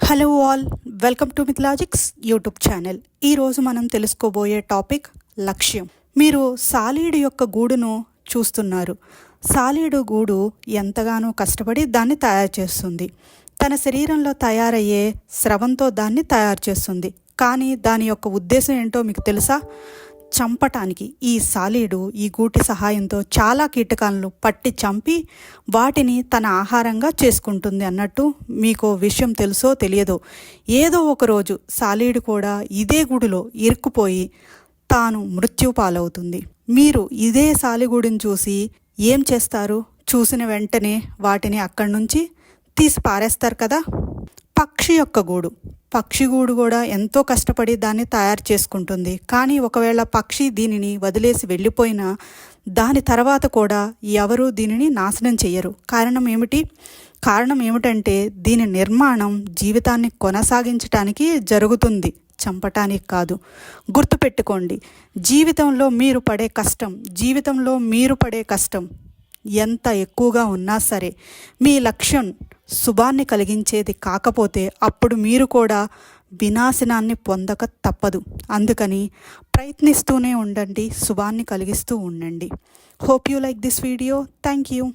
Hello all, welcome to Mythologics YouTube channel. ఈరోజు మనం తెలుసుకోబోయే టాపిక్ లక్ష్యం. మీరు సాలీడు యొక్క గూడును చూస్తున్నారు. సాలీడు గూడు ఎంతగానో కష్టపడి దాన్ని తయారు చేస్తుంది. తన శరీరంలో తయారయ్యే స్రవంతో దాన్ని తయారు చేస్తుంది. కానీ దాని యొక్క ఉద్దేశం ఏంటో మీకు తెలుసా? చంపటానికి. ఈ సాలీడు ఈ గూటి సహాయంతో చాలా కీటకాలను పట్టి చంపి వాటిని తన ఆహారంగా చేసుకుంటుంది అన్నట్టు మీకు విషయం తెలుసో తెలియదో, ఏదో ఒకరోజు సాలీడు కూడా ఇదే గూడులో ఇరుక్కుపోయి తాను మృత్యు పాలవుతుంది. మీరు ఇదే సాలిగూడిని చూసి ఏం చేస్తారు? చూసిన వెంటనే వాటిని అక్కడి నుంచి తీసి పారేస్తారు కదా. పక్షి యొక్క గూడు. పక్షి గూడు కూడా ఎంతో కష్టపడి దాన్ని తయారు చేసుకుంటుంది. కానీ ఒకవేళ పక్షి దీనిని వదిలేసి వెళ్ళిపోయినా దాని తర్వాత కూడా ఎవరూ దీనిని నాశనం చెయ్యరు. కారణం ఏమిటంటే దీని నిర్మాణం జీవితాన్ని కొనసాగించటానికి జరుగుతుంది, చంపటానికి కాదు. గుర్తుపెట్టుకోండి, జీవితంలో మీరు పడే కష్టం ఎంత ఎక్కువగా ఉన్నా సరే మీ లక్ష్యం శుభాన్ని కలిగించేది కాకపోతే అప్పుడు మీరు కూడా వినాశనాన్ని పొందక తప్పదు. అందుకని ప్రయత్నిస్తూనే ఉండండి, శుభాన్ని కలిగిస్తూ ఉండండి. Hope you like this video. Thank you.